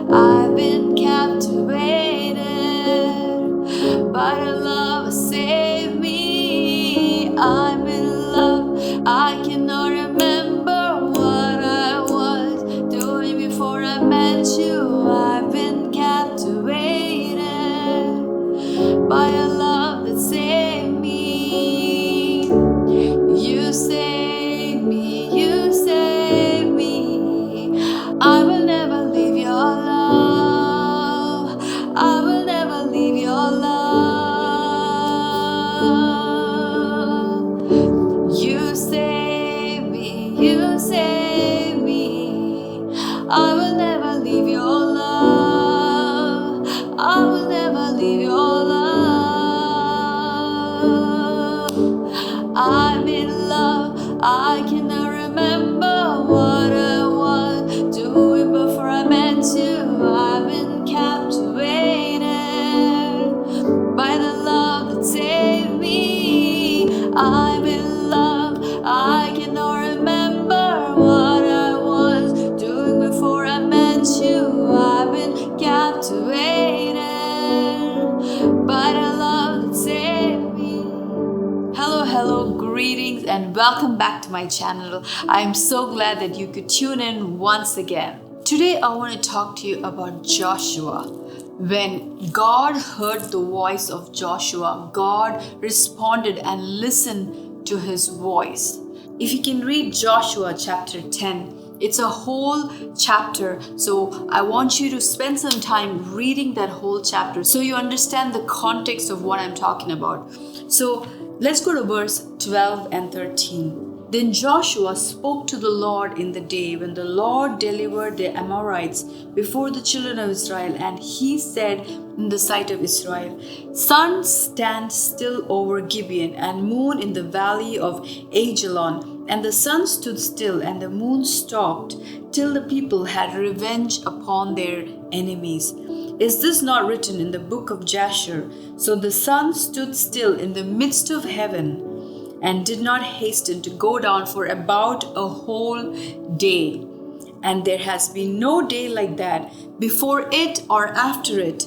I've been captivated by the love that saved me. I'm in love. I cannot remember what I was doing before I met you. I've been captivated by a love that saved me. You saved me, you saved me. I will never leave your love. I will never leave your love. You saved me, you saved me. I will never leave your love. I will never leave your love. I'm in love. I cannot remember what I was doing before I met you. I've been captivated by the love that saved me. I'm in love. I cannot remember what I was doing before I met you. I've been captivated by the love that saved me. Hello, greetings and welcome back to my channel. I'm so glad that you could tune in once again. Today I want to talk to you about Joshua. When God heard the voice of Joshua, God responded and listened to his voice. If you can read Joshua chapter 10, it's a whole chapter, so I want you to spend some time reading that whole chapter so you understand the context of what I'm talking about. So let's go to verse 12 and 13. Then Joshua spoke to the Lord in the day when the Lord delivered the Amorites before the children of Israel, and he said in the sight of Israel, Sun, stand still over Gibeon, and moon in the valley of Ajalon. And the sun stood still, and the moon stopped, till the people had revenge upon their enemies. Is this not written in the book of Jasher? So the sun stood still in the midst of heaven, and did not hasten to go down for about a whole day. And there has been no day like that, before it or after it,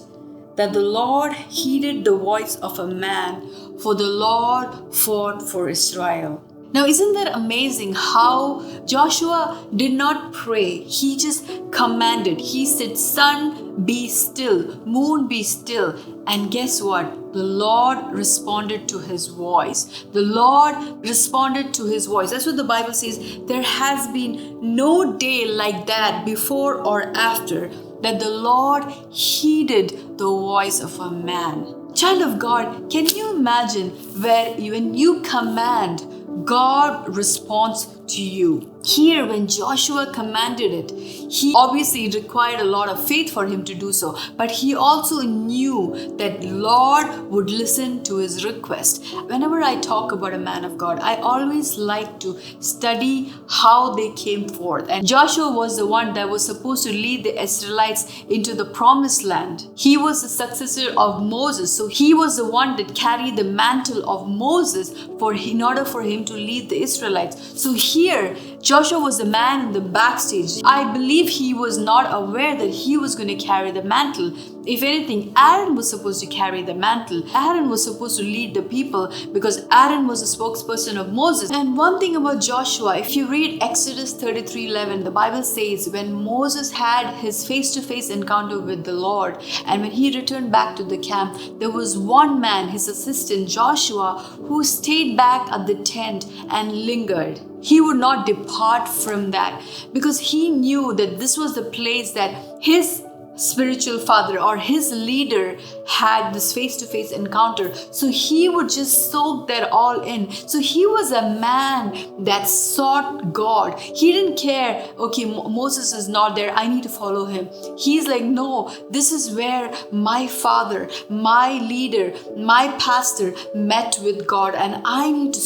that the Lord heeded the voice of a man, for the Lord fought for Israel. Now, isn't that amazing how Joshua did not pray? He just commanded. He said, sun, be still, moon, be still. And guess what? The Lord responded to his voice. The Lord responded to his voice. That's what the Bible says. There has been no day like that before or after that the Lord heeded the voice of a man. Child of God, can you imagine when you command, God responds to you? Here, when Joshua commanded it, he obviously required a lot of faith for him to do so, but he also knew that Lord would listen to his request. Whenever I talk about a man of God, I always like to study how they came forth. And Joshua was the one that was supposed to lead the Israelites into the promised land. He was the successor of Moses, so he was the one that carried the mantle of Moses in order for him to lead the Israelites. So here, Joshua was the man in the backstage. I believe he was not aware that he was going to carry the mantle. If anything, Aaron was supposed to carry the mantle. Aaron was supposed to lead the people because Aaron was the spokesperson of Moses. And one thing about Joshua, if you read Exodus 33:11, the Bible says when Moses had his face-to-face encounter with the Lord, and when he returned back to the camp, there was one man, his assistant Joshua, who stayed back at the tent and lingered. He would not depart from that because he knew that this was the place that his spiritual father or his leader had this face-to-face encounter. So he would just soak that all in. So he was a man that sought God. He didn't care, okay, Moses is not there, I need to follow him. He's like, no, this is where my father, my leader, my pastor met with God, and I need to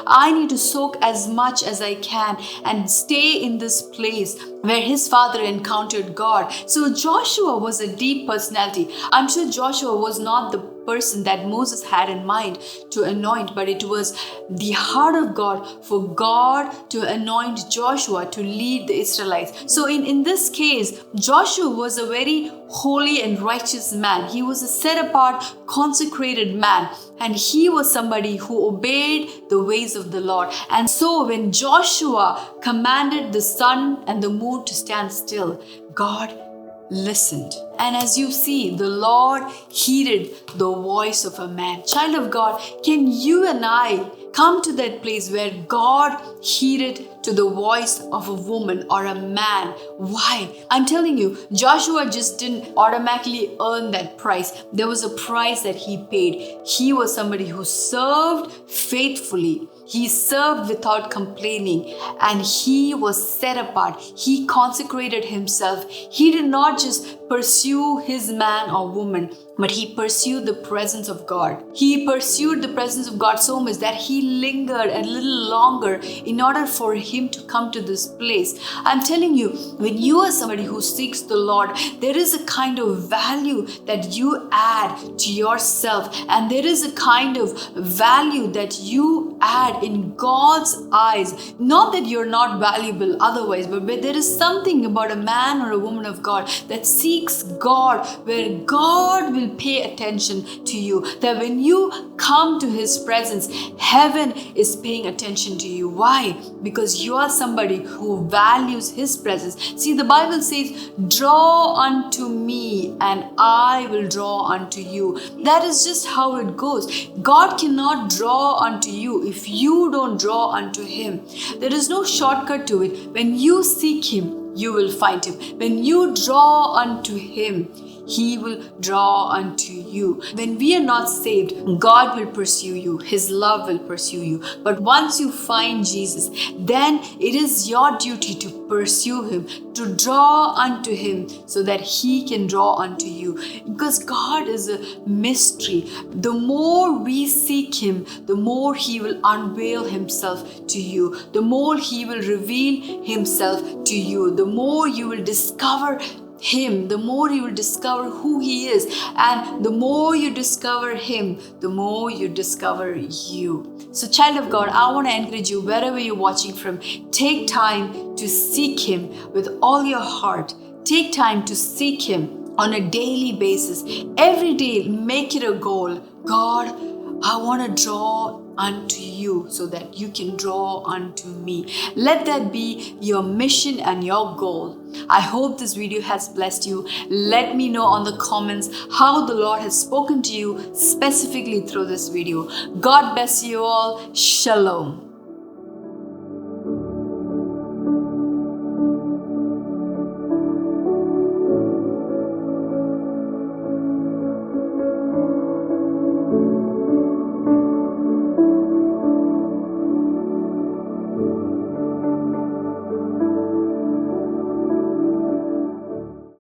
I need to soak as much as I can and stay in this place where his father encountered God. So Joshua was a deep personality. I'm sure Joshua was not the person that Moses had in mind to anoint, but it was the heart of God for God to anoint Joshua to lead the Israelites. So in this case, Joshua was a very holy and righteous man. He was a set apart, consecrated man, and he was somebody who obeyed the ways of the Lord. And so when Joshua commanded the sun and the moon to stand still, God listened. And as you see, the Lord heeded the voice of a man. Child of God, can you and I come to that place where God heeded to the voice of a woman or a man? Why? I'm telling you, Joshua just didn't automatically earn that price. There was a price that he paid. He was somebody who served faithfully. He served without complaining, and he was set apart. He consecrated himself. He did not just pursue his man or woman, but he pursued the presence of God. He pursued the presence of God so much that he lingered a little longer in order for him to come to this place. I'm telling you, when you are somebody who seeks the Lord, there is a kind of value that you add to yourself, and there is a kind of value that you add in God's eyes. Not that you're not valuable otherwise, but there is something about a man or a woman of God that seeks God, where God will pay attention to you. That when you come to His presence, heaven is paying attention to you. Why? Because you are somebody who values His presence. See, the Bible says, draw unto me and I will draw unto you. That is just how it goes. God cannot draw unto you if you don't draw unto Him. There is no shortcut to it. When you seek Him, you will find Him. When you draw unto Him, He will draw unto you. When we are not saved, God will pursue you. His love will pursue you. But once you find Jesus, then it is your duty to pursue Him, to draw unto Him so that He can draw unto you. Because God is a mystery. The more we seek Him, the more He will unveil Himself to you. The more He will reveal Himself to you. The more you will discover Him, the more you will discover who He is. And the more you discover Him, the more you discover you. So child of God, I want to encourage you, wherever you're watching from, take time to seek Him with all your heart. Take time to seek Him on a daily basis. Every day, make it a goal. God, I want to draw unto you so that you can draw unto me. Let that be your mission and your goal. I hope this video has blessed you. Let me know on the comments how the Lord has spoken to you specifically through this video. God bless you all. Shalom.